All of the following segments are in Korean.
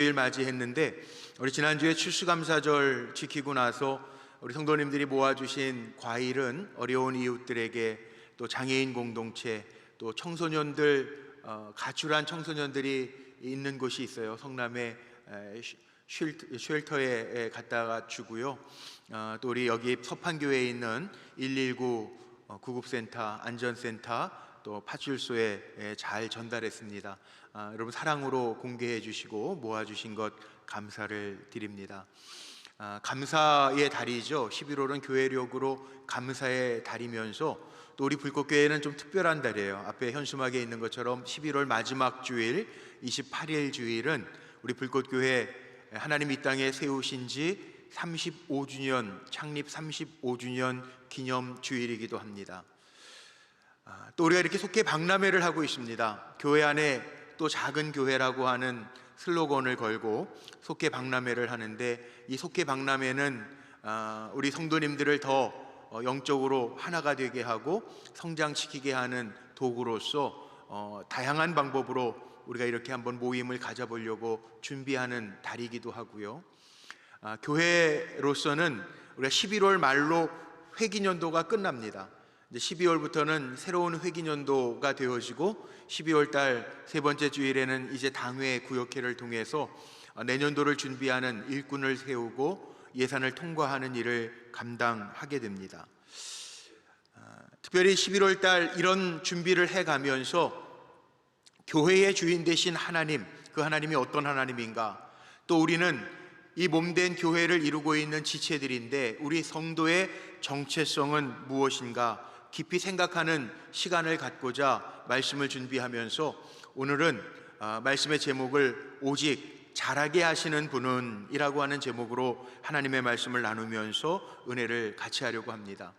일 맞이했는데 우리 지난주에 추수감사절 지키고 나서 우리 성도님들이 모아주신 과일은 어려운 이웃들에게, 또 장애인 공동체, 또 청소년들, 가출한 청소년들이 있는 곳이 있어요. 성남의 쉘터에 갖다가 주고요. 또 우리 여기 서판교회에 있는 119 구급센터, 안전센터, 또 파출소에 잘 전달했습니다. 여러분 사랑으로 공개해 주시고 모아주신 것 감사를 드립니다. 감사의 달이죠. 11월은 교회력으로 감사의 달이면서 또 우리 불꽃교회는 좀 특별한 달이에요. 앞에 현수막에 있는 것처럼 11월 마지막 주일 28일 주일은 우리 불꽃교회 하나님 이 땅에 세우신 지 35주년, 창립 35주년 기념 주일이기도 합니다. 또 우리가 이렇게 속회 박람회를 하고 있습니다. 교회 안에 또 작은 교회라고 하는 슬로건을 걸고 속회 박람회를 하는데, 이 속회 박람회는 우리 성도님들을 더 영적으로 하나가 되게 하고 성장시키게 하는 도구로서 다양한 방법으로 우리가 이렇게 한번 모임을 가져보려고 준비하는 달이기도 하고요. 교회로서는 우리가 11월 말로 회기년도가 끝납니다. 이제 12월부터는 새로운 회기년도가 되어지고 12월 달 세 번째 주일에는 이제 당회 구역회를 통해서 내년도를 준비하는 일꾼을 세우고 예산을 통과하는 일을 감당하게 됩니다. 특별히 11월 달 이런 준비를 해가면서 교회의 주인 되신 하나님, 그 하나님이 어떤 하나님인가, 또 우리는 이 몸된 교회를 이루고 있는 지체들인데 우리 성도의 정체성은 무엇인가 깊이 생각하는 시간을 갖고자 말씀을 준비하면서 오늘은 말씀의 제목을 오직 잘하게 하시는 분은 이라고 하는 제목으로 하나님의 말씀을 나누면서 은혜를 같이 하려고 합니다.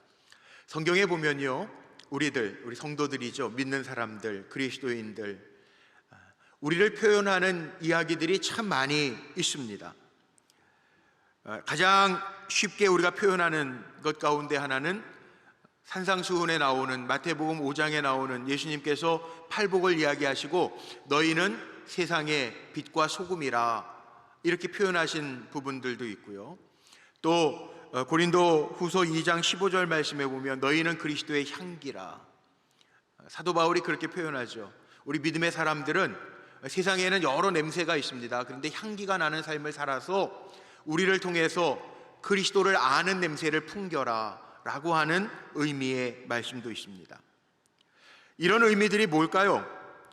성경에 보면요, 우리 성도들이죠, 믿는 사람들, 그리스도인들, 우리를 표현하는 이야기들이 참 많이 있습니다. 가장 쉽게 우리가 표현하는 것 가운데 하나는 산상수훈에 나오는, 마태복음 5장에 나오는 예수님께서 팔복을 이야기하시고 너희는 세상의 빛과 소금이라 이렇게 표현하신 부분들도 있고요. 또 고린도 후서 2장 15절 말씀에 보면 너희는 그리스도의 향기라, 사도 바울이 그렇게 표현하죠. 우리 믿음의 사람들은 세상에는 여러 냄새가 있습니다. 그런데 향기가 나는 삶을 살아서 우리를 통해서 그리스도를 아는 냄새를 풍겨라 라고 하는 의미의 말씀도 있습니다. 이런 의미들이 뭘까요?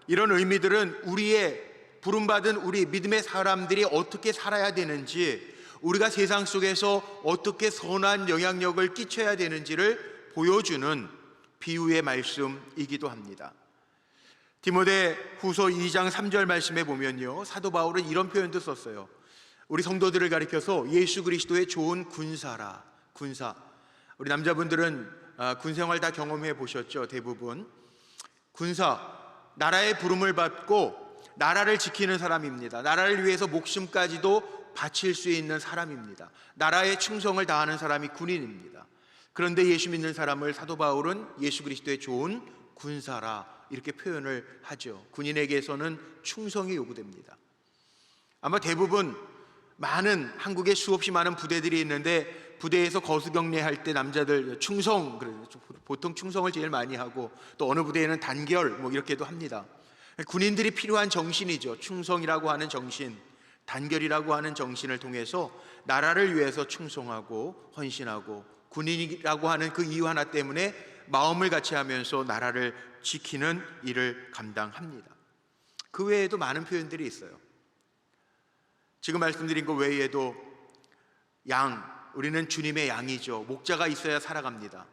이런 의미들은 우리의 부름받은 우리 믿음의 사람들이 어떻게 살아야 되는지, 우리가 세상 속에서 어떻게 선한 영향력을 끼쳐야 되는지를 보여주는 비유의 말씀이기도 합니다. 디모데 후서 2장 3절 말씀에 보면요, 사도 바울은 이런 표현도 썼어요. 우리 성도들을 가리켜서 예수 그리스도의 좋은 군사라. 군사, 우리 남자분들은 군생활 다 경험해 보셨죠. 대부분 군사, 나라의 부름을 받고 나라를 지키는 사람입니다. 나라를 위해서 목숨까지도 바칠 수 있는 사람입니다. 나라의 충성을 다하는 사람이 군인입니다. 그런데 예수 믿는 사람을 사도 바울은 예수 그리스도의 좋은 군사라 이렇게 표현을 하죠. 군인에게서는 충성이 요구됩니다. 아마 대부분 많은, 한국에 수없이 많은 부대들이 있는데 부대에서 거수경례할 때 남자들 충성, 보통 충성을 제일 많이 하고, 또 어느 부대에는 단결 이렇게도 합니다. 군인들이 필요한 정신이죠. 충성이라고 하는 정신, 단결이라고 하는 정신을 통해서 나라를 위해서 충성하고 헌신하고, 군인이라고 하는 그 이유 하나 때문에 마음을 같이 하면서 나라를 지키는 일을 감당합니다. 그 외에도 많은 표현들이 있어요. 지금 말씀드린 것 외에도 우리는 주님의 양이죠. 목자가 있어야 살아갑니다.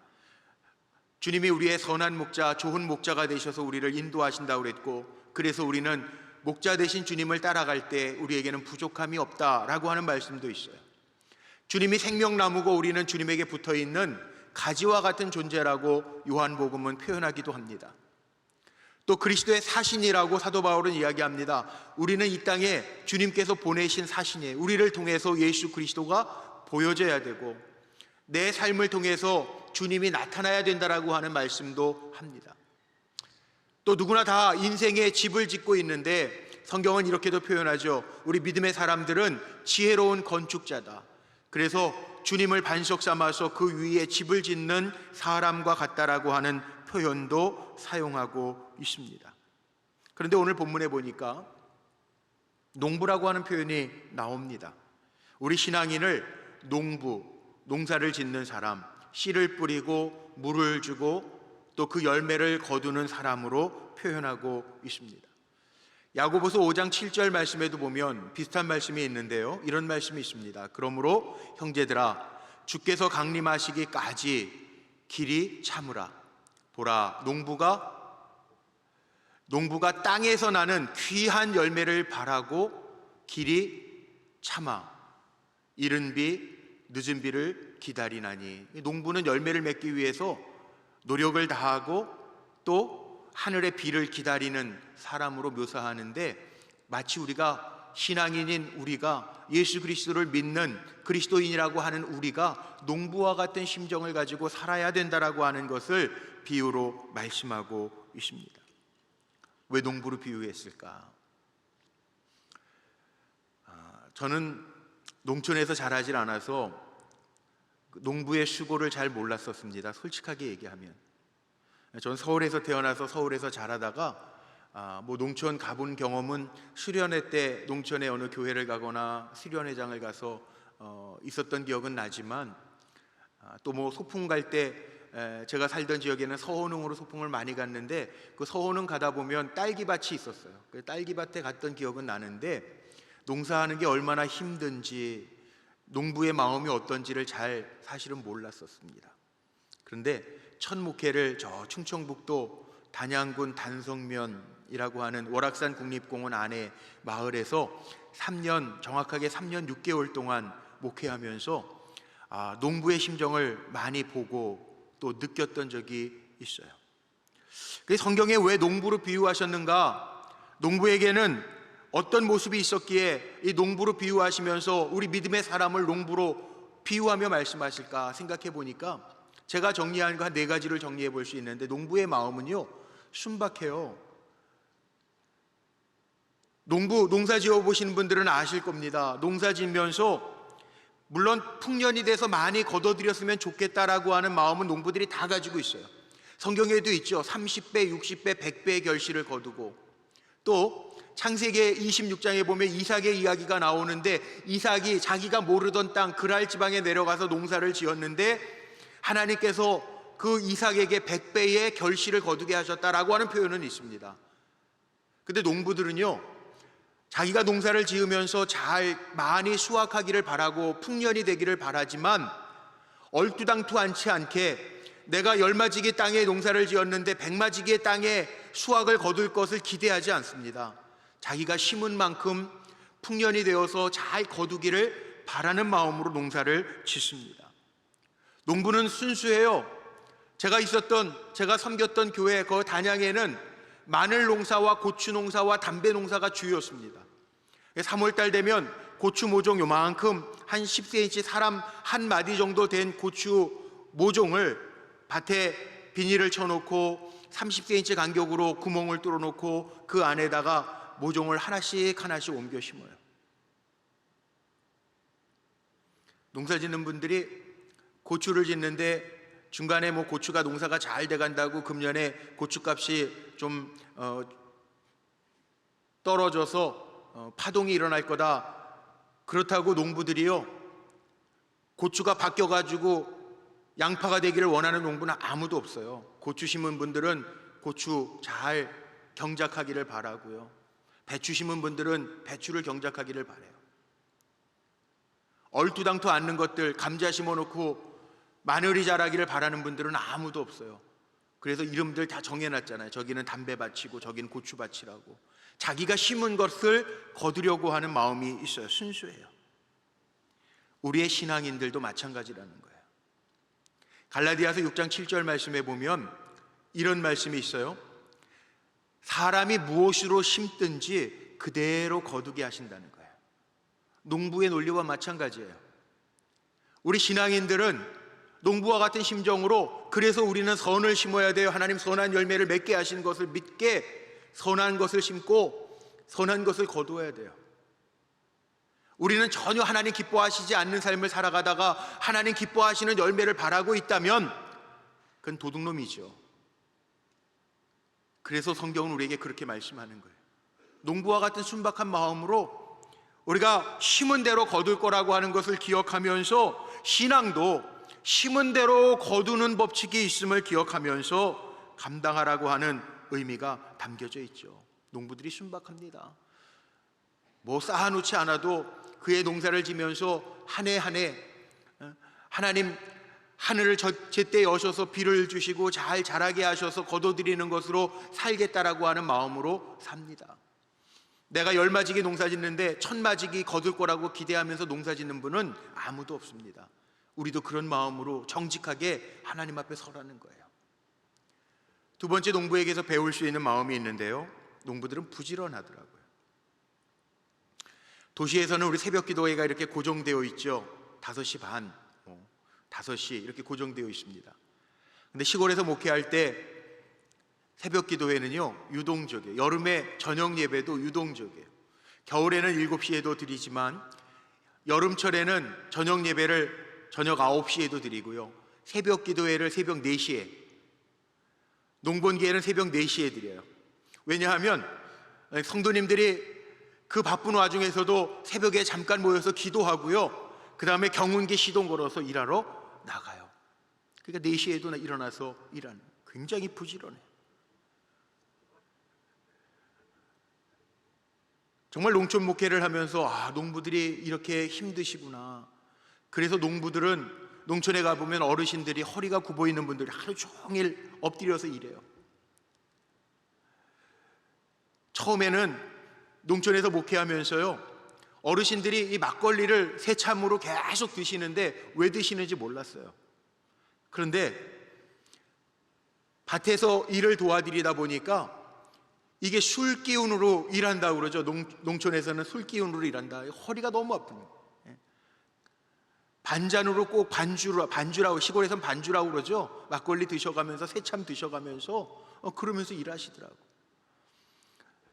주님이 우리의 선한 목자, 좋은 목자가 되셔서 우리를 인도하신다고 그랬고, 그래서 우리는 목자 되신 주님을 따라갈 때 우리에게는 부족함이 없다라고 하는 말씀도 있어요. 주님이 생명나무고 우리는 주님에게 붙어있는 가지와 같은 존재라고 요한복음은 표현하기도 합니다. 또 그리스도의 사신이라고 사도 바울은 이야기합니다. 우리는 이 땅에 주님께서 보내신 사신이에요. 우리를 통해서 예수 그리스도가 보여져야 되고 내 삶을 통해서 주님이 나타나야 된다라고 하는 말씀도 합니다. 또 누구나 다 인생의 집을 짓고 있는데 성경은 이렇게도 표현하죠. 우리 믿음의 사람들은 지혜로운 건축자다. 그래서 주님을 반석 삼아서 그 위에 집을 짓는 사람과 같다라고 하는 표현도 사용하고 있습니다. 그런데 오늘 본문에 보니까 농부라고 하는 표현이 나옵니다. 우리 신앙인을 농부, 농사를 짓는 사람, 씨를 뿌리고 물을 주고 또 그 열매를 거두는 사람으로 표현하고 있습니다. 야고보서 5장 7절 말씀에도 보면 비슷한 말씀이 있는데요, 이런 말씀이 있습니다. 그러므로 형제들아, 주께서 강림하시기까지 길이 참으라. 보라, 농부가 땅에서 나는 귀한 열매를 바라고 길이 참아 이른 비 늦은 비를 기다리나니. 농부는 열매를 맺기 위해서 노력을 다하고 또 하늘의 비를 기다리는 사람으로 묘사하는데, 마치 우리가 신앙인인 우리가 예수 그리스도를 믿는 그리스도인이라고 하는 우리가 농부와 같은 심정을 가지고 살아야 된다라고 하는 것을 비유로 말씀하고 있습니다. 왜 농부로 비유했을까? 저는 농촌에서 자라질 않아서 농부의 수고를 잘 몰랐었습니다. 솔직하게 얘기하면. 저는 서울에서 태어나서 서울에서 자라다가 농촌 가본 경험은 수련회 때 농촌의 어느 교회를 가거나 수련회장을 가서 있었던 기억은 나지만, 또 소풍 갈 때 제가 살던 지역에는 서호릉으로 소풍을 많이 갔는데, 그 서호릉 가다 보면 딸기밭이 있었어요. 그 딸기밭에 갔던 기억은 나는데, 농사하는 게 얼마나 힘든지, 농부의 마음이 어떤지를 잘 사실은 몰랐었습니다. 그런데 첫 목회를 저 충청북도 단양군 단성면이라고 하는 월악산 국립공원 안에 마을에서 정확하게 3년 6개월 동안 목회하면서 농부의 심정을 많이 보고 또 느꼈던 적이 있어요. 그래서 성경에 왜 농부로 비유하셨는가? 농부에게는 어떤 모습이 있었기에 이 농부로 비유하시면서 우리 믿음의 사람을 농부로 비유하며 말씀하실까 생각해 보니까, 제가 정리한 거 한 4가지를 정리해 볼 수 있는데, 농부의 마음은요, 순박해요. 농사 지어 보시는 분들은 아실 겁니다. 농사 지으면서 물론 풍년이 돼서 많이 거둬들였으면 좋겠다라고 하는 마음은 농부들이 다 가지고 있어요. 성경에도 있죠. 30배, 60배, 100배의 결실을 거두고, 또 창세기 26장에 보면 이삭의 이야기가 나오는데, 이삭이 자기가 모르던 땅 그랄 지방에 내려가서 농사를 지었는데 하나님께서 그 이삭에게 100배의 결실을 거두게 하셨다라고 하는 표현은 있습니다. 근데 농부들은요, 자기가 농사를 지으면서 잘 많이 수확하기를 바라고 풍년이 되기를 바라지만, 얼두당투하지 않게 내가 열마지기 땅에 농사를 지었는데 백마지기의 땅에 수확을 거둘 것을 기대하지 않습니다. 자기가 심은 만큼 풍년이 되어서 잘 거두기를 바라는 마음으로 농사를 짓습니다. 농부는 순수해요. 제가 섬겼던 교회 그 단양에는 마늘 농사와 고추 농사와 담배 농사가 주였습니다. 3월달 되면 고추 모종 요만큼 한 10cm 사람 한 마디 정도 된 고추 모종을 밭에 비닐을 쳐놓고 30cm 간격으로 구멍을 뚫어놓고 그 안에다가 모종을 하나씩 옮겨 심어요. 농사 짓는 분들이 고추를 짓는데 중간에 고추가 농사가 잘 돼간다고 금년에 고추값이 좀 떨어져서 파동이 일어날 거다, 그렇다고 농부들이요, 고추가 바뀌어가지고 양파가 되기를 원하는 농부는 아무도 없어요. 고추 심은 분들은 고추 잘 경작하기를 바라고요, 배추 심은 분들은 배추를 경작하기를 바라요. 얼두당토 않는 것들, 감자 심어놓고 마늘이 자라기를 바라는 분들은 아무도 없어요. 그래서 이름들 다 정해놨잖아요. 저기는 담배밭이고 저기는 고추밭이라고. 자기가 심은 것을 거두려고 하는 마음이 있어요. 순수해요. 우리의 신앙인들도 마찬가지라는 거예요. 갈라디아서 6장 7절 말씀에 보면 이런 말씀이 있어요. 사람이 무엇으로 심든지 그대로 거두게 하신다는 거예요. 농부의 논리와 마찬가지예요. 우리 신앙인들은 농부와 같은 심정으로, 그래서 우리는 선을 심어야 돼요. 하나님 선한 열매를 맺게 하신 것을 믿게 선한 것을 심고, 선한 것을 거두어야 돼요. 우리는 전혀 하나님 기뻐하시지 않는 삶을 살아가다가 하나님 기뻐하시는 열매를 바라고 있다면 그건 도둑놈이죠. 그래서 성경은 우리에게 그렇게 말씀하는 거예요. 농부와 같은 순박한 마음으로 우리가 심은 대로 거둘 거라고 하는 것을 기억하면서, 신앙도 심은 대로 거두는 법칙이 있음을 기억하면서 감당하라고 하는 의미가 담겨져 있죠. 농부들이 순박합니다. 뭐 쌓아놓지 않아도 그의 농사를 지면서 한 해 한 해 하나님 하늘을 제때 여셔서 비를 주시고 잘 자라게 하셔서 거둬들이는 것으로 살겠다라고 하는 마음으로 삽니다. 내가 10마지기 농사 짓는데 1000마지기 거둘 거라고 기대하면서 농사 짓는 분은 아무도 없습니다. 우리도 그런 마음으로 정직하게 하나님 앞에 서라는 거예요. 두 번째, 농부에게서 배울 수 있는 마음이 있는데요, 농부들은 부지런하더라고요. 도시에서는 우리 새벽 기도회가 이렇게 고정되어 있죠. 5시 반, 5시 이렇게 고정되어 있습니다. 근데 시골에서 목회할 때 새벽 기도회는요 유동적이에요. 여름에 저녁 예배도 유동적이에요. 겨울에는 7시에도 드리지만 여름철에는 저녁 예배를 저녁 9시에도 드리고요, 새벽 기도회를 새벽 4시에, 농번기에는 새벽 4시에 드려요. 왜냐하면 성도님들이 그 바쁜 와중에서도 새벽에 잠깐 모여서 기도하고요, 그 다음에 경운기 시동 걸어서 일하러 나가요. 그러니까 4시에도 일어나서 일하는, 굉장히 부지런해. 정말 농촌 목회를 하면서 농부들이 이렇게 힘드시구나. 그래서 농부들은 농촌에 가보면 어르신들이 허리가 굽어 있는 분들이 하루 종일 엎드려서 일해요. 처음에는 농촌에서 목회하면서요, 어르신들이 이 막걸리를 새참으로 계속 드시는데 왜 드시는지 몰랐어요. 그런데 밭에서 일을 도와드리다 보니까 이게 술 기운으로 일한다고 그러죠. 농촌에서는 술 기운으로 일한다. 허리가 너무 아픈 거예요. 반잔으로 꼭 반주라고, 시골에서는 반주라고 그러죠. 막걸리 드셔가면서 새참 드셔가면서 그러면서 일하시더라고.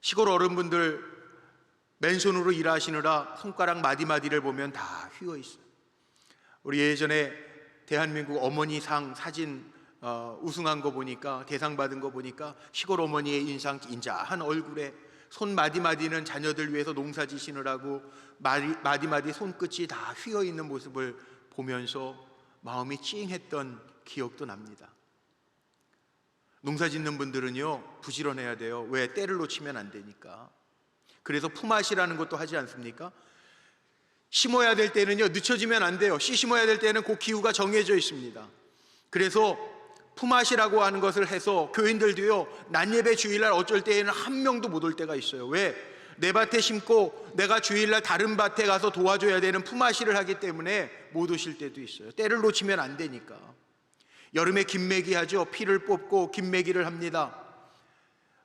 시골 어른분들 맨손으로 일하시느라 손가락 마디마디를 보면 다 휘어 있어요. 우리 예전에 대한민국 어머니상 사진 우승한 거 보니까, 대상 받은 거 보니까 시골 어머니의 인상, 인자한 얼굴에 손 마디마디는 자녀들 위해서 농사 지시느라고 마디마디 손끝이 다 휘어 있는 모습을 보면서 마음이 찡했던 기억도 납니다. 농사 짓는 분들은요 부지런해야 돼요. 왜? 때를 놓치면 안 되니까. 그래서 품앗이라는 것도 하지 않습니까? 심어야 될 때는요 늦춰지면 안 돼요. 씨 심어야 될 때는 그 기후가 정해져 있습니다. 그래서 품앗이라고 하는 것을 해서 교인들도요 낮예배 주일날 어쩔 때에는 한 명도 못 올 때가 있어요. 왜? 내 밭에 심고 내가 주일날 다른 밭에 가서 도와줘야 되는 품앗이를 하기 때문에 못 오실 때도 있어요. 때를 놓치면 안 되니까. 여름에 김매기 하죠. 피를 뽑고 김매기를 합니다.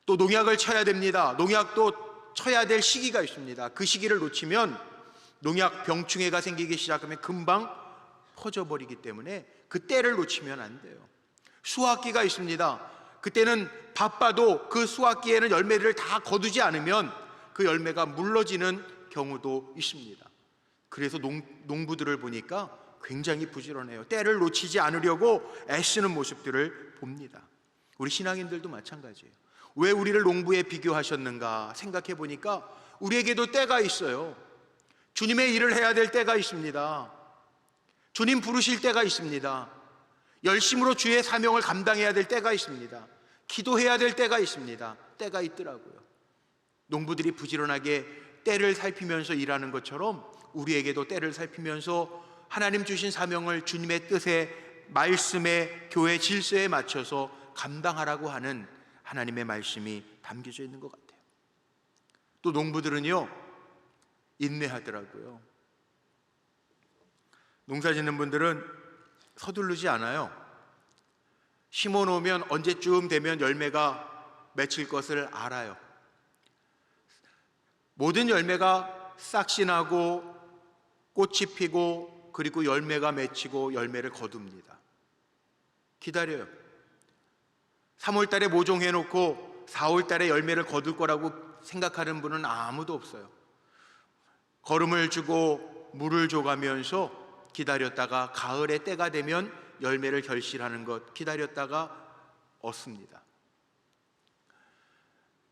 또 농약을 쳐야 됩니다. 농약도 쳐야 될 시기가 있습니다. 그 시기를 놓치면 농약 병충해가 생기기 시작하면 금방 퍼져버리기 때문에 그 때를 놓치면 안 돼요. 수확기가 있습니다. 그때는 바빠도 그 수확기에는 열매를 다 거두지 않으면 그 열매가 물러지는 경우도 있습니다. 그래서 농부들을 보니까 굉장히 부지런해요. 때를 놓치지 않으려고 애쓰는 모습들을 봅니다. 우리 신앙인들도 마찬가지예요. 왜 우리를 농부에 비교하셨는가 생각해 보니까 우리에게도 때가 있어요. 주님의 일을 해야 될 때가 있습니다. 주님 부르실 때가 있습니다. 열심으로 주의 사명을 감당해야 될 때가 있습니다. 기도해야 될 때가 있습니다. 때가 있더라고요. 농부들이 부지런하게 때를 살피면서 일하는 것처럼 우리에게도 때를 살피면서 하나님 주신 사명을 주님의 뜻에, 말씀에, 교회 질서에 맞춰서 감당하라고 하는 하나님의 말씀이 담겨져 있는 것 같아요. 또 농부들은요 인내하더라고요. 농사 짓는 분들은 서두르지 않아요. 심어 놓으면 언제쯤 되면 열매가 맺힐 것을 알아요. 모든 열매가 싹이 나고 꽃이 피고 그리고 열매가 맺히고 열매를 거둡니다. 기다려요. 3월 달에 모종해 놓고 4월 달에 열매를 거둘 거라고 생각하는 분은 아무도 없어요. 거름을 주고 물을 줘가면서 기다렸다가 가을의 때가 되면 열매를 결실하는 것 기다렸다가 얻습니다.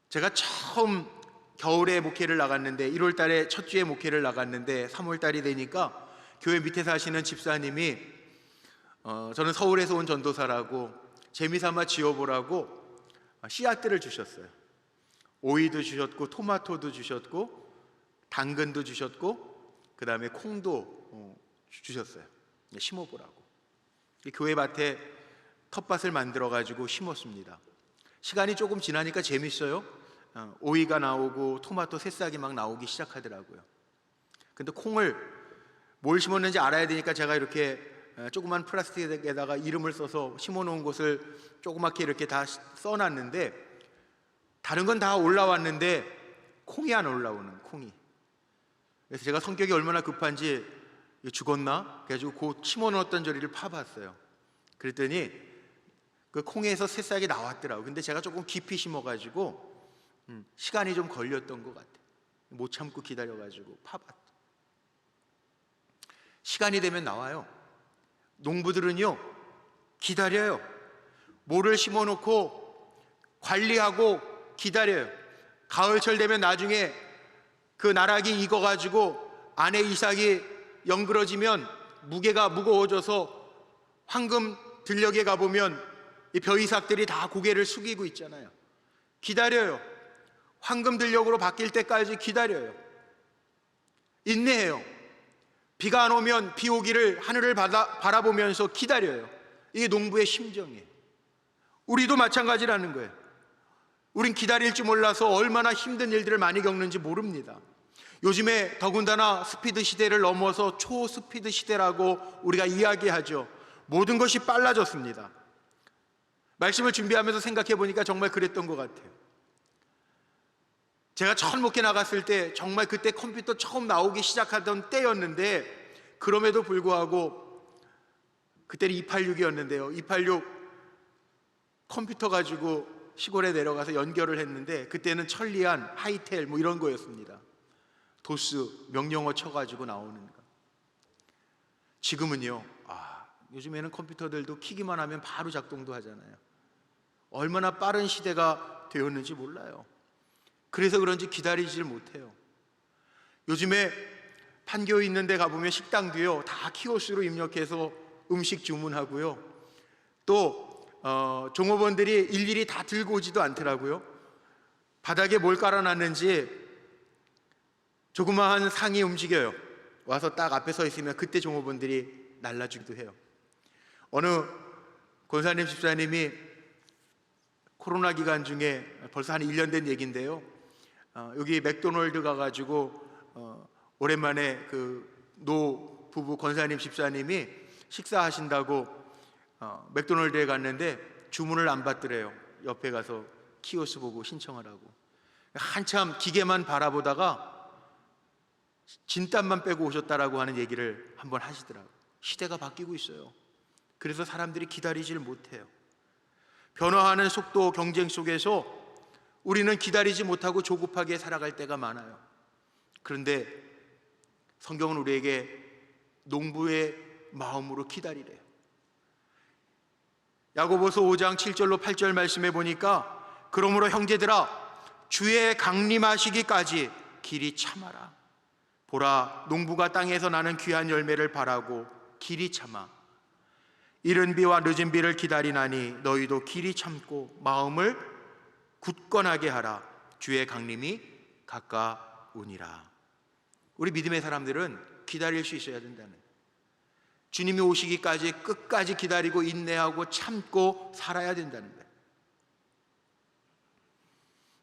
제가 처음 겨울에 목회를 나갔는데 1월 달에 첫 주에 목회를 나갔는데 3월 달이 되니까 교회 밑에 사시는 집사님이 저는 서울에서 온 전도사라고 재미삼아 지어보라고 씨앗들을 주셨어요. 오이도 주셨고 토마토도 주셨고 당근도 주셨고 그 다음에 콩도 주셨어요. 심어보라고. 교회 밭에 텃밭을 만들어 가지고 심었습니다. 시간이 조금 지나니까 재밌어요. 오이가 나오고 토마토 새싹이 막 나오기 시작하더라고요. 근데 콩을 뭘 심었는지 알아야 되니까 제가 이렇게 조그만 플라스틱에다가 이름을 써서 심어놓은 곳을 조그맣게 이렇게 다 써놨는데 다른 건 다 올라왔는데 콩이 안 올라오는, 콩이. 그래서 제가 성격이 얼마나 급한지 죽었나? 그래가지고 그 심어놓았던 저리를 파봤어요. 그랬더니 그 콩에서 새싹이 나왔더라고요. 근데 제가 조금 깊이 심어가지고 시간이 좀 걸렸던 것 같아요. 못 참고 기다려가지고 파봤죠. 시간이 되면 나와요. 농부들은요 기다려요. 모를 심어놓고 관리하고 기다려요. 가을철 되면 나중에 그 나락이 익어가지고 안에 이삭이 연그러지면 무게가 무거워져서 황금 들녘에 가보면 이 벼이삭들이 다 고개를 숙이고 있잖아요. 기다려요. 황금 들녘으로 바뀔 때까지 기다려요. 인내해요. 비가 안 오면 비 오기를 하늘을 바라보면서 기다려요. 이게 농부의 심정이에요. 우리도 마찬가지라는 거예요. 우린 기다릴 줄 몰라서 얼마나 힘든 일들을 많이 겪는지 모릅니다. 요즘에 더군다나 스피드 시대를 넘어서 초스피드 시대라고 우리가 이야기하죠. 모든 것이 빨라졌습니다. 말씀을 준비하면서 생각해 보니까 정말 그랬던 것 같아요. 제가 처음 목회 나갔을 때 정말 그때 컴퓨터 처음 나오기 시작하던 때였는데 그럼에도 불구하고 그때는 286이었는데요. 286 컴퓨터 가지고 시골에 내려가서 연결을 했는데 그때는 천리안, 하이텔 뭐 이런 거였습니다. 도스 명령어 쳐가지고 나오는 거. 지금은요, 요즘에는 컴퓨터들도 키기만 하면 바로 작동도 하잖아요. 얼마나 빠른 시대가 되었는지 몰라요. 그래서 그런지 기다리질 못해요. 요즘에 판교 있는 데 가보면 식당도요 다 키오스로 입력해서 음식 주문하고요. 또 종업원들이 일일이 다 들고 오지도 않더라고요. 바닥에 뭘 깔아놨는지 조그마한 상이 움직여요. 와서 딱 앞에 서 있으면 그때 종업원들이 날라주기도 해요. 어느 권사님 집사님이 코로나 기간 중에 벌써 한 1년 된 얘기인데요. 여기 맥도널드 가가지고 오랜만에 그 노 부부 권사님 집사님이 식사하신다고 맥도널드에 갔는데 주문을 안 받더래요. 옆에 가서 키오스 보고 신청을 하고 한참 기계만 바라보다가 진땀만 빼고 오셨다라고 하는 얘기를 한번 하시더라고요. 시대가 바뀌고 있어요. 그래서 사람들이 기다리질 못해요. 변화하는 속도 경쟁 속에서 우리는 기다리지 못하고 조급하게 살아갈 때가 많아요. 그런데 성경은 우리에게 농부의 마음으로 기다리래요. 야고보서 5장 7절로 8절 말씀해 보니까 그러므로 형제들아 주의 강림하시기까지 길이 참아라. 보라 농부가 땅에서 나는 귀한 열매를 바라고 길이 참아 이른 비와 늦은 비를 기다리나니 너희도 길이 참고 마음을 굳건하게 하라. 주의 강림이 가까우니라. 우리 믿음의 사람들은 기다릴 수 있어야 된다는 거예요. 주님이 오시기까지 끝까지 기다리고 인내하고 참고 살아야 된다는 거예요.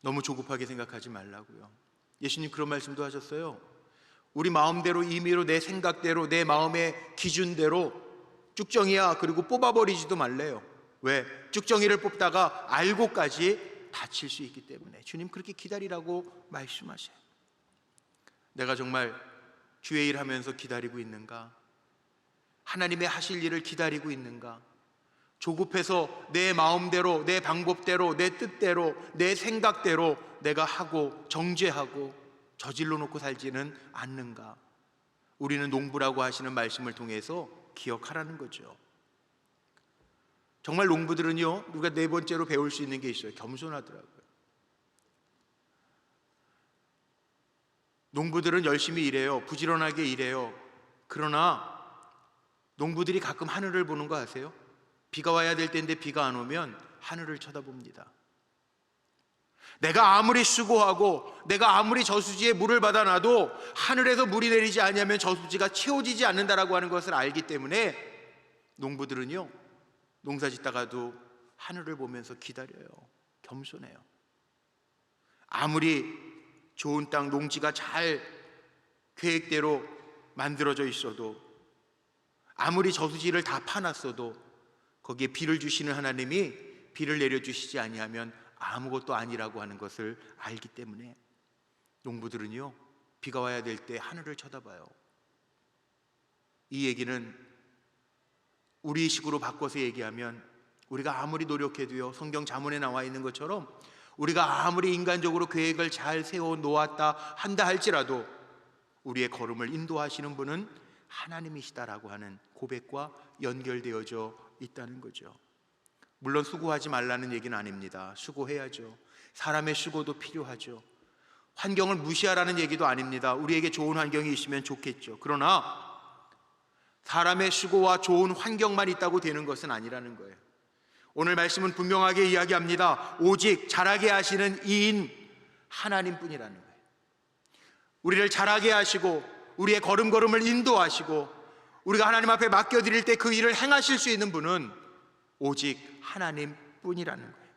너무 조급하게 생각하지 말라고요. 예수님 그런 말씀도 하셨어요. 우리 마음대로 임의로 내 생각대로 내 마음의 기준대로 쭉정이야 그리고 뽑아버리지도 말래요. 왜? 쭉정이를 뽑다가 알고까지 다칠 수 있기 때문에 주님 그렇게 기다리라고 말씀하세요. 내가 정말 주의 일 하면서 기다리고 있는가? 하나님의 하실 일을 기다리고 있는가? 조급해서 내 마음대로, 내 방법대로, 내 뜻대로, 내 생각대로 내가 하고 정죄하고 저질러 놓고 살지는 않는가? 우리는 농부라고 하시는 말씀을 통해서 기억하라는 거죠. 정말 농부들은요, 우리가 네 번째로 배울 수 있는 게 있어요. 겸손하더라고요. 농부들은 열심히 일해요. 부지런하게 일해요. 그러나 농부들이 가끔 하늘을 보는 거 아세요? 비가 와야 될 때인데 비가 안 오면 하늘을 쳐다봅니다. 내가 아무리 수고하고 내가 아무리 저수지에 물을 받아놔도 하늘에서 물이 내리지 않으면 저수지가 채워지지 않는다라고 하는 것을 알기 때문에 농부들은요, 농사 짓다가도 하늘을 보면서 기다려요. 겸손해요. 아무리 좋은 땅, 농지가 잘 계획대로 만들어져 있어도, 아무리 저수지를 다 파놨어도 거기에 비를 주시는 하나님이 비를 내려주시지 아니하면 아무것도 아니라고 하는 것을 알기 때문에 농부들은요, 비가 와야 될 때 하늘을 쳐다봐요. 이 얘기는 우리 식으로 바꿔서 얘기하면, 우리가 아무리 노력해도요, 성경 잠언에 나와 있는 것처럼 우리가 아무리 인간적으로 계획을 잘 세워 놓았다 한다 할지라도 우리의 걸음을 인도하시는 분은 하나님이시다라고 하는 고백과 연결되어져 있다는 거죠. 물론 수고하지 말라는 얘기는 아닙니다. 수고해야죠. 사람의 수고도 필요하죠. 환경을 무시하라는 얘기도 아닙니다. 우리에게 좋은 환경이 있으면 좋겠죠. 그러나 사람의 수고와 좋은 환경만 있다고 되는 것은 아니라는 거예요. 오늘 말씀은 분명하게 이야기합니다. 오직 자라게 하시는 이인 하나님뿐이라는 거예요. 우리를 자라게 하시고 우리의 걸음걸음을 인도하시고 우리가 하나님 앞에 맡겨드릴 때 그 일을 행하실 수 있는 분은 오직 하나님뿐이라는 거예요.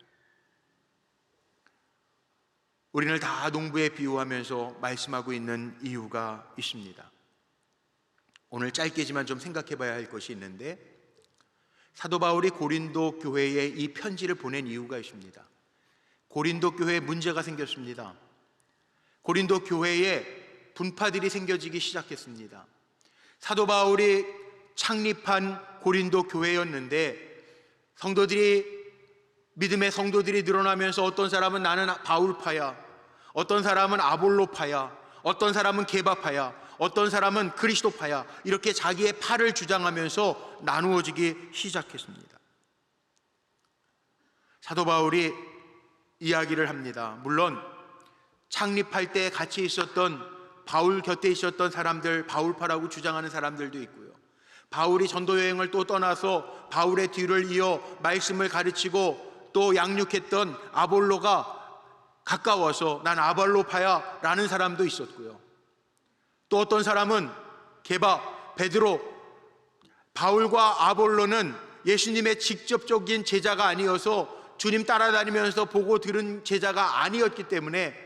우리를 다 농부에 비유하면서 말씀하고 있는 이유가 있습니다. 오늘 짧게지만 좀 생각해 봐야 할 것이 있는데, 사도 바울이 고린도 교회에 이 편지를 보낸 이유가 있습니다. 고린도 교회에 문제가 생겼습니다. 고린도 교회에 분파들이 생겨지기 시작했습니다. 사도 바울이 창립한 고린도 교회였는데 믿음의 성도들이 늘어나면서 어떤 사람은 나는 바울파야, 어떤 사람은 아볼로파야, 어떤 사람은 게바파야, 어떤 사람은 그리스도파야, 이렇게 자기의 파를 주장하면서 나누어지기 시작했습니다. 사도 바울이 이야기를 합니다. 물론 창립할 때 같이 있었던, 바울 곁에 있었던 사람들, 바울파라고 주장하는 사람들도 있고요, 바울이 전도 여행을 또 떠나서 바울의 뒤를 이어 말씀을 가르치고 또 양육했던 아볼로가 가까워서 난 아볼로파야 라는 사람도 있었고요, 또 어떤 사람은 베드로, 바울과 아볼로는 예수님의 직접적인 제자가 아니어서 주님 따라다니면서 보고 들은 제자가 아니었기 때문에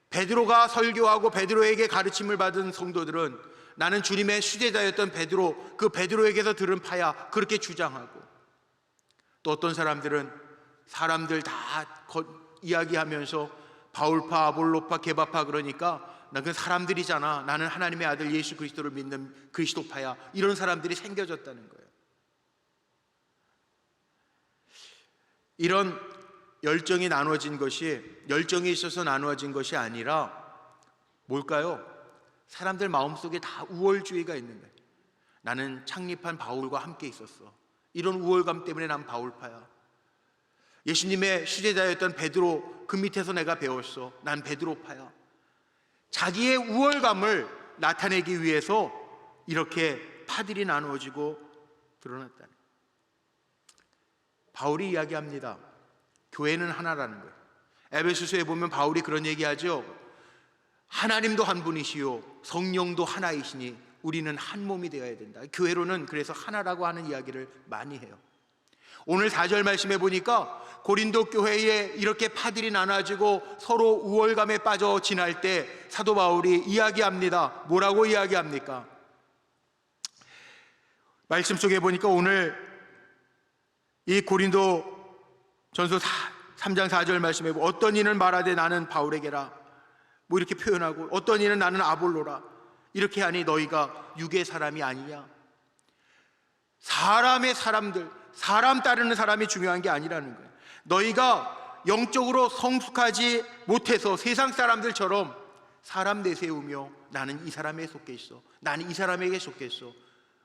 베드로가 설교하고 베드로에게 가르침을 받은 성도들은 나는 주님의 수제자였던 베드로, 그 베드로에게서 들은 파야, 그렇게 주장하고, 또 어떤 사람들은 사람들 다 이야기하면서 바울파, 아볼로파, 게바파, 그러니까 나 그 사람들이잖아, 나는 하나님의 아들 예수 그리스도를 믿는 그리스도파야, 이런 사람들이 생겨졌다는 거예요. 이런 열정이 있어서 나누어진 것이 아니라 뭘까요? 사람들 마음속에 다 우월주의가 있는 거예요. 나는 창립한 바울과 함께 있었어, 이런 우월감 때문에 난 바울파야. 예수님의 수제자였던 베드로, 그 밑에서 내가 배웠어, 난 베드로파야. 자기의 우월감을 나타내기 위해서 이렇게 파들이 나누어지고 드러났다는, 바울이 이야기합니다. 교회는 하나라는 거예요. 에베소서에 보면 바울이 그런 얘기하죠. 하나님도 한 분이시요 성령도 하나이시니 우리는 한 몸이 되어야 된다. 교회로는 그래서 하나라고 하는 이야기를 많이 해요. 오늘 4절 말씀해 보니까 고린도 교회에 이렇게 파들이 나눠지고 서로 우월감에 빠져 지날 때 사도 바울이 이야기합니다. 뭐라고 이야기합니까? 말씀 속에 보니까 오늘 이 고린도 전서 3장 4절 말씀에 어떤 이는 말하되 나는 바울에게라, 뭐 이렇게 표현하고, 어떤 이는 나는 아볼로라, 이렇게 하니 너희가 육의 사람이 아니냐. 사람 따르는 사람이 중요한 게 아니라는 거예요. 너희가 영적으로 성숙하지 못해서 세상 사람들처럼 사람 내세우며 나는 이 사람에 속해 있어, 나는 이 사람에게 속해 있어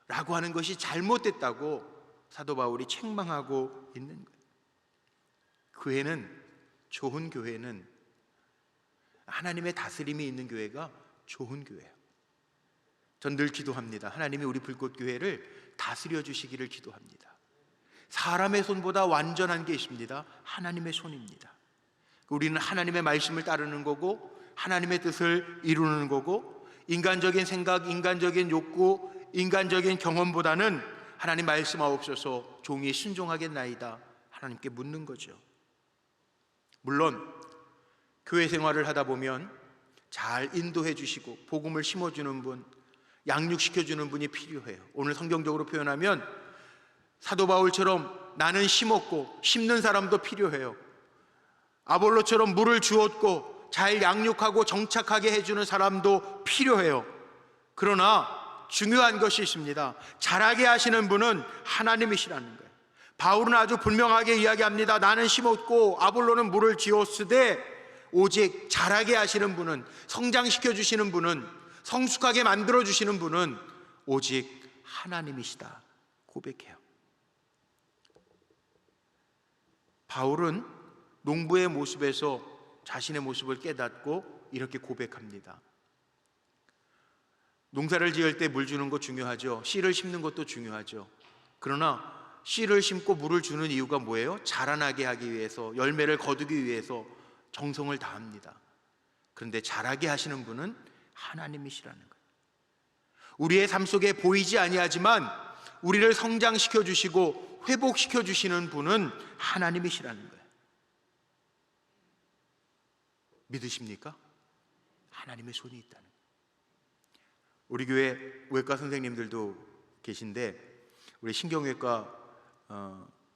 라고 하는 것이 잘못됐다고 사도 바울이 책망하고 있는 거예요. 좋은 교회는 하나님의 다스림이 있는 교회가 좋은 교회예요. 전 늘 기도합니다. 하나님이 우리 불꽃교회를 다스려 주시기를 기도합니다. 사람의 손보다 완전한 게 있습니다. 하나님의 손입니다. 우리는 하나님의 말씀을 따르는 거고 하나님의 뜻을 이루는 거고, 인간적인 생각, 인간적인 욕구, 인간적인 경험보다는 하나님 말씀하옵소서 종이 순종하겠나이다 하나님께 묻는 거죠. 물론 교회 생활을 하다 보면 잘 인도해 주시고 복음을 심어주는 분, 양육시켜주는 분이 필요해요. 오늘 성경적으로 표현하면 사도 바울처럼 나는 심었고 심는 사람도 필요해요. 아볼로처럼 물을 주었고 잘 양육하고 정착하게 해주는 사람도 필요해요. 그러나 중요한 것이 있습니다. 자라게 하시는 분은 하나님이시라는 거예요. 바울은 아주 분명하게 이야기합니다. 나는 심었고 아볼로는 물을 지었으되 오직 자라게 하시는 분은, 성장시켜 주시는 분은, 성숙하게 만들어 주시는 분은 오직 하나님이시다 고백해요. 바울은 농부의 모습에서 자신의 모습을 깨닫고 이렇게 고백합니다. 농사를 지을 때 물 주는 거 중요하죠. 씨를 심는 것도 중요하죠. 그러나 씨를 심고 물을 주는 이유가 뭐예요? 자라나게 하기 위해서, 열매를 거두기 위해서 정성을 다합니다. 그런데 자라게 하시는 분은 하나님이시라는 거예요. 우리의 삶 속에 보이지 아니하지만 우리를 성장시켜 주시고 회복시켜 주시는 분은 하나님이시라는 거예요. 믿으십니까? 하나님의 손이 있다는 거예요. 우리 교회 외과 선생님들도 계신데 우리 신경외과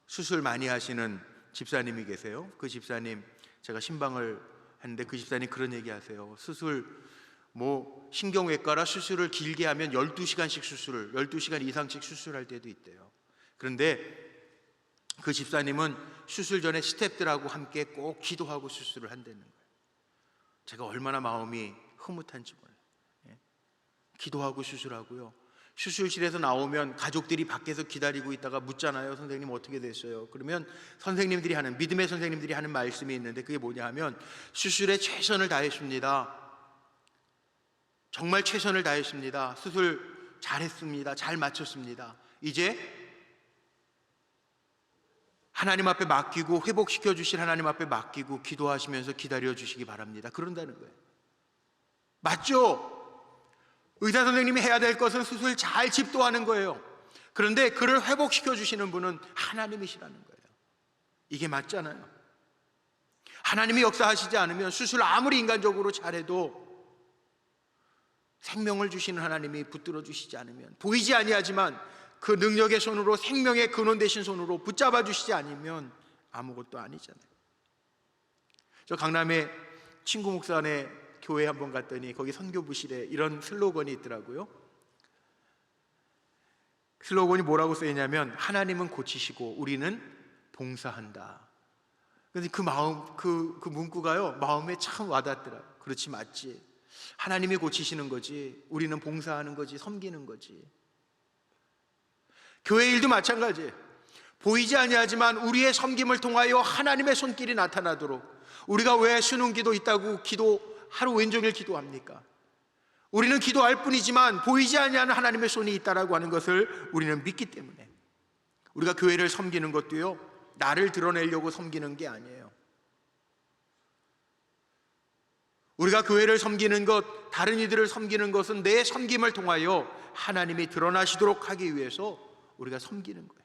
수술 많이 하시는 집사님이 계세요. 그 집사님 제가 신방을 했는데 그 집사님 그런 얘기 하세요. 신경외과라 수술을 길게 하면 12시간씩 12시간 이상씩 수술할 때도 있대요. 그런데 그 집사님은 수술 전에 스태프들하고 함께 꼭 기도하고 수술을 한다는 거예요. 제가 얼마나 마음이 흐뭇한지 몰라요. 기도하고 수술하고요. 수술실에서 나오면 가족들이 밖에서 기다리고 있다가 묻잖아요. 선생님 어떻게 됐어요? 그러면 믿음의 선생님들이 하는 말씀이 있는데 그게 뭐냐 하면 수술에 최선을 다했습니다. 정말 최선을 다했습니다. 수술 잘했습니다. 잘 마쳤습니다. 이제 하나님 앞에 맡기고 회복시켜 주실 하나님 앞에 맡기고 기도하시면서 기다려 주시기 바랍니다. 그런다는 거예요. 맞죠? 의사 선생님이 해야 될 것은 수술 잘 집도하는 거예요. 그런데 그를 회복시켜 주시는 분은 하나님이시라는 거예요. 이게 맞잖아요. 하나님이 역사하시지 않으면 수술 아무리 인간적으로 잘해도 생명을 주시는 하나님이 붙들어 주시지 않으면, 보이지 아니하지만 그 능력의 손으로, 생명의 근원 되신 손으로 붙잡아 주시지 않으면 아무것도 아니잖아요. 저 강남에 친구 목사네 교회 한번 갔더니 거기 선교부실에 이런 슬로건이 있더라고요. 슬로건이 뭐라고 써있냐면 하나님은 고치시고 우리는 봉사한다. 그런데 그 마음, 그 문구가요 마음에 참 와닿더라고요. 그렇지, 맞지. 하나님이 고치시는 거지, 우리는 봉사하는 거지, 섬기는 거지. 교회 일도 마찬가지예요. 보이지 아니하지만 우리의 섬김을 통하여 하나님의 손길이 나타나도록, 우리가 왜 수능기도 있다고 하루 왼종일 기도합니까? 우리는 기도할 뿐이지만 보이지 아니하는 하나님의 손이 있다라고 하는 것을 우리는 믿기 때문에 우리가 교회를 섬기는 것도요 나를 드러내려고 섬기는 게 아니에요. 우리가 교회를 섬기는 것, 다른 이들을 섬기는 것은 내 섬김을 통하여 하나님이 드러나시도록 하기 위해서 우리가 섬기는 거예요.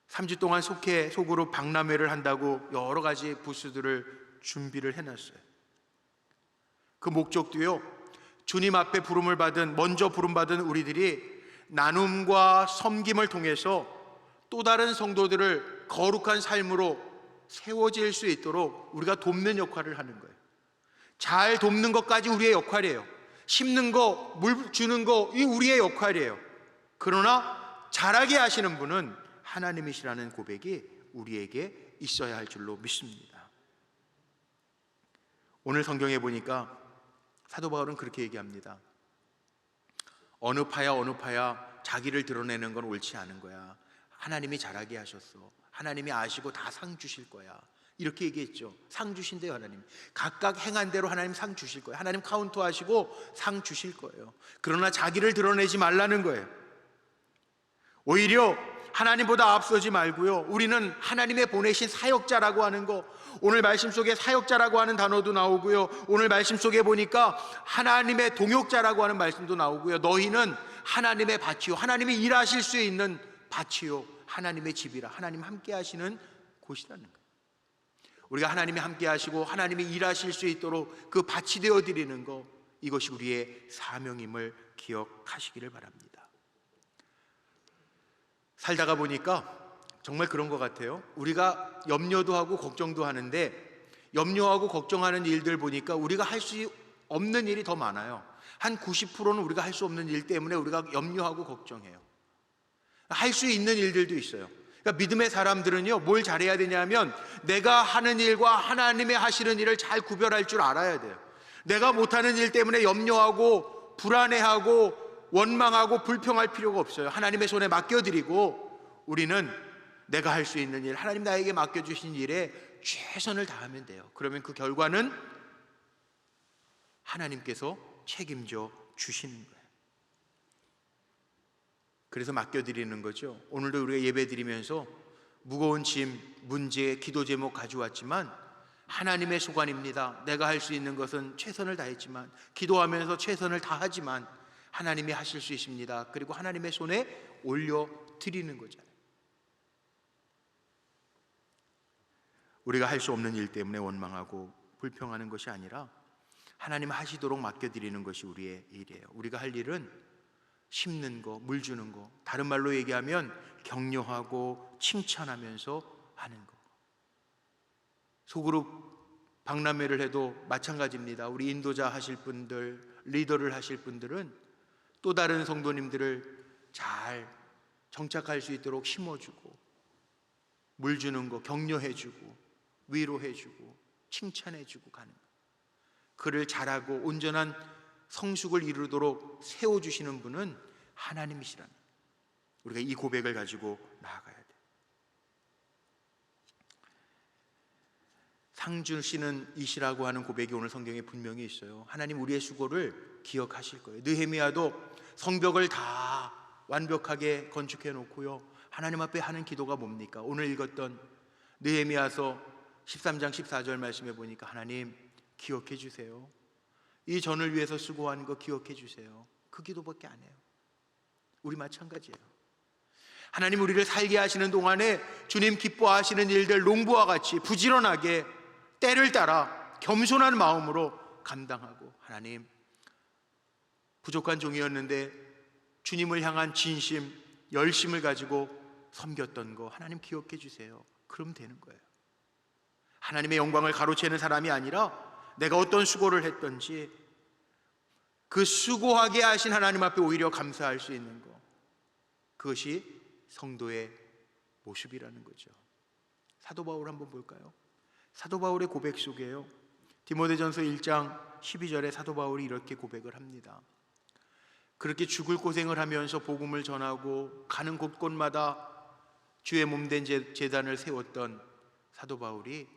3주 동안 속으로 박람회를 한다고 여러 가지 부스들을 준비를 해놨어요. 그 목적도요 주님 앞에 먼저 부름받은 우리들이 나눔과 섬김을 통해서 또 다른 성도들을 거룩한 삶으로 세워질 수 있도록 우리가 돕는 역할을 하는 거예요. 잘 돕는 것까지 우리의 역할이에요. 심는 거, 물 주는 거, 이 우리의 역할이에요. 그러나 잘하게 하시는 분은 하나님이시라는 고백이 우리에게 있어야 할 줄로 믿습니다. 오늘 성경에 보니까 사도 바울은 그렇게 얘기합니다. 어느 파야 자기를 드러내는 건 옳지 않은 거야. 하나님이 잘하게 하셨어. 하나님이 아시고 다 상 주실 거야. 이렇게 얘기했죠. 상 주신대요. 하나님 각각 행한 대로 하나님 상 주실 거예요. 하나님 카운터 하시고 상 주실 거예요. 그러나 자기를 드러내지 말라는 거예요. 오히려 하나님보다 앞서지 말고요, 우리는 하나님의 보내신 사역자라고 하는 거, 오늘 말씀 속에 사역자라고 하는 단어도 나오고요, 오늘 말씀 속에 보니까 하나님의 동역자라고 하는 말씀도 나오고요, 너희는 하나님의 밭이요, 하나님이 일하실 수 있는 밭이요, 하나님의 집이라, 하나님 함께 하시는 곳이라는 거예요. 우리가 하나님이 함께 하시고 하나님이 일하실 수 있도록 그 밭이 되어드리는 거, 이것이 우리의 사명임을 기억하시기를 바랍니다. 살다가 보니까 정말 그런 것 같아요. 우리가 염려도 하고 걱정도 하는데, 염려하고 걱정하는 일들 보니까 우리가 할 수 없는 일이 더 많아요. 한 90%는 우리가 할 수 없는 일 때문에 우리가 염려하고 걱정해요. 할 수 있는 일들도 있어요. 그러니까 믿음의 사람들은요, 뭘 잘해야 되냐면 내가 하는 일과 하나님의 하시는 일을 잘 구별할 줄 알아야 돼요. 내가 못하는 일 때문에 염려하고 불안해하고 원망하고 불평할 필요가 없어요. 하나님의 손에 맡겨드리고 우리는 내가 할 수 있는 일, 하나님 나에게 맡겨주신 일에 최선을 다하면 돼요. 그러면 그 결과는 하나님께서 책임져 주시는 거예요. 그래서 맡겨드리는 거죠. 오늘도 우리가 예배드리면서 무거운 짐, 문제, 기도 제목 가져왔지만 하나님의 소관입니다. 내가 할 수 있는 것은 최선을 다했지만, 기도하면서 최선을 다하지만 하나님이 하실 수 있습니다. 그리고 하나님의 손에 올려드리는 거잖아요. 우리가 할 수 없는 일 때문에 원망하고 불평하는 것이 아니라 하나님 하시도록 맡겨드리는 것이 우리의 일이에요. 우리가 할 일은 심는 거, 물 주는 거, 다른 말로 얘기하면 격려하고 칭찬하면서 하는 거. 소그룹 박람회를 해도 마찬가지입니다. 우리 인도자 하실 분들, 리더를 하실 분들은 또 다른 성도님들을 잘 정착할 수 있도록 심어주고, 물 주는 거, 격려해주고, 위로해주고, 칭찬해주고 가는 거. 그를 잘하고 온전한 성숙을 이루도록 세워주시는 분은 하나님이시라는, 우리가 이 고백을 가지고 나아가야 돼요. 상 주시는 이시라고 하는 고백이 오늘 성경에 분명히 있어요. 하나님 우리의 수고를 기억하실 거예요. 느헤미야도 성벽을 다 완벽하게 건축해 놓고요, 하나님 앞에 하는 기도가 뭡니까? 오늘 읽었던 느헤미야서 13장 14절 말씀해 보니까 하나님 기억해 주세요. 이 전을 위해서 수고한 거 기억해 주세요. 그 기도밖에 안 해요. 우리 마찬가지예요. 하나님 우리를 살게 하시는 동안에 주님 기뻐하시는 일들 농부와 같이 부지런하게 때를 따라 겸손한 마음으로 감당하고, 하나님 부족한 종이었는데 주님을 향한 진심, 열심을 가지고 섬겼던 거 하나님 기억해 주세요. 그럼 되는 거예요. 하나님의 영광을 가로채는 사람이 아니라 내가 어떤 수고를 했던지 그 수고하게 하신 하나님 앞에 오히려 감사할 수 있는 거, 그것이 성도의 모습이라는 거죠. 사도 바울 한번 볼까요? 사도 바울의 고백 속에요, 디모데전서 1장 12절에 사도 바울이 이렇게 고백을 합니다. 그렇게 죽을 고생을 하면서 복음을 전하고 가는 곳곳마다 주의 몸된 제단을 세웠던 사도 바울이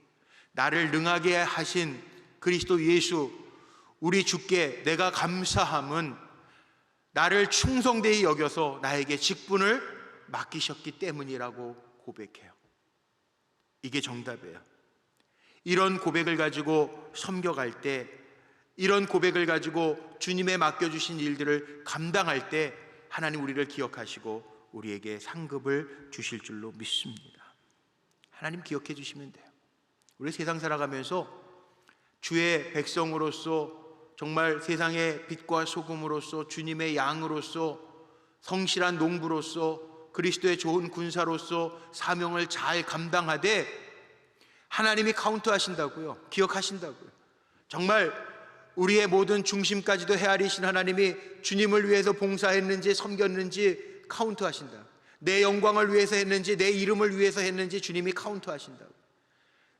나를 능하게 하신 그리스도 예수 우리 주께 내가 감사함은 나를 충성되이 여겨서 나에게 직분을 맡기셨기 때문이라고 고백해요. 이게 정답이에요. 이런 고백을 가지고 섬겨갈 때, 이런 고백을 가지고 주님의 맡겨주신 일들을 감당할 때 하나님 우리를 기억하시고 우리에게 상급을 주실 줄로 믿습니다. 하나님 기억해 주시면 돼요. 우리 세상 살아가면서 주의 백성으로서, 정말 세상의 빛과 소금으로서, 주님의 양으로서, 성실한 농부로서, 그리스도의 좋은 군사로서 사명을 잘 감당하되 하나님이 카운트하신다고요. 기억하신다고요. 정말 우리의 모든 중심까지도 헤아리신 하나님이 주님을 위해서 봉사했는지 섬겼는지 카운트 하신다. 내 영광을 위해서 했는지 내 이름을 위해서 했는지 주님이 카운트 하신다고.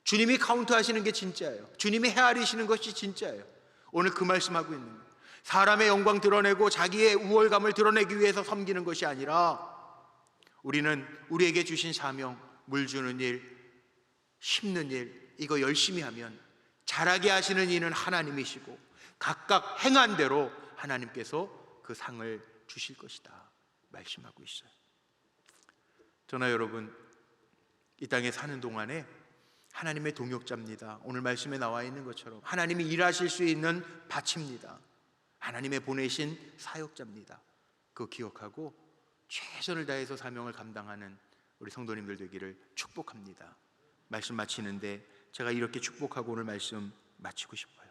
주님이 카운트 하시는 게 진짜예요. 주님이 헤아리시는 것이 진짜예요. 오늘 그 말씀하고 있는 거예요. 사람의 영광 드러내고 자기의 우월감을 드러내기 위해서 섬기는 것이 아니라 우리는 우리에게 주신 사명, 물 주는 일, 심는 일, 이거 열심히 하면 잘하게 하시는 이는 하나님이시고 각각 행한 대로 하나님께서 그 상을 주실 것이다 말씀하고 있어요. 저나 여러분, 이 땅에 사는 동안에 하나님의 동역자입니다. 오늘 말씀에 나와 있는 것처럼 하나님이 일하실 수 있는 밭입니다. 하나님의 보내신 사역자입니다. 그거 기억하고 최선을 다해서 사명을 감당하는 우리 성도님들 되기를 축복합니다. 말씀 마치는데 제가 이렇게 축복하고 오늘 말씀 마치고 싶어요.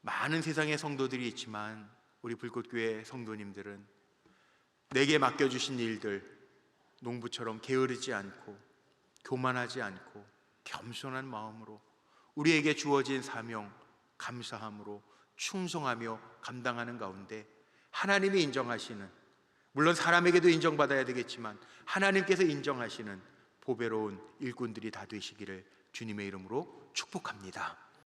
많은 세상의 성도들이 있지만 우리 불꽃교회 성도님들은 내게 맡겨주신 일들 농부처럼 게으르지 않고 교만하지 않고 겸손한 마음으로 우리에게 주어진 사명 감사함으로 충성하며 감당하는 가운데 하나님이 인정하시는, 물론 사람에게도 인정받아야 되겠지만 하나님께서 인정하시는 보배로운 일꾼들이 다 되시기를 주님의 이름으로 축복합니다.